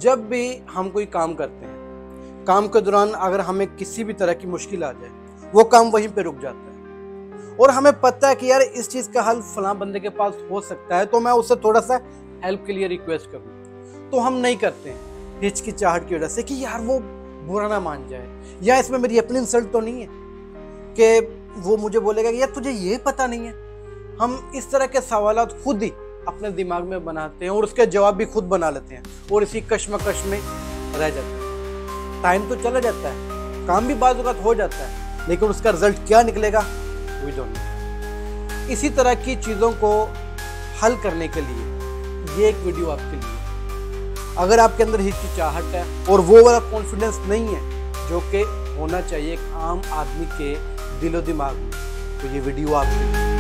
जब भी हम कोई काम करते हैं, काम के दौरान अगर हमें किसी भी तरह की मुश्किल आ जाए, वो काम वहीं पे रुक जाता है और हमें पता है कि यार इस चीज़ का हल फलां बंदे के पास हो सकता है, तो मैं उससे थोड़ा सा हेल्प के लिए रिक्वेस्ट करूँ, तो हम नहीं करते हैं हिचकिचाहट की वजह से कि यार वो बुरा ना मान जाए, या इसमें मेरी अपनी इंसल्ट तो नहीं है कि वो मुझे बोलेगा कि यार तुझे ये पता नहीं है। हम इस तरह के सवालात खुद ही अपने दिमाग में बनाते हैं और उसके जवाब भी खुद बना लेते हैं और इसी कश्मकश में रह जाते हैं। टाइम तो चला जाता है, काम भी बाज़ वक़्त हो जाता है, लेकिन उसका रिजल्ट क्या निकलेगा वी डोंट नो। इसी तरह की चीज़ों को हल करने के लिए ये एक वीडियो आपके लिए। अगर आपके अंदर हिचकिचाहट है और वो वाला कॉन्फिडेंस नहीं है जो कि होना चाहिए एक आम आदमी के दिलो दिमाग में, तो ये वीडियो आपके लिए।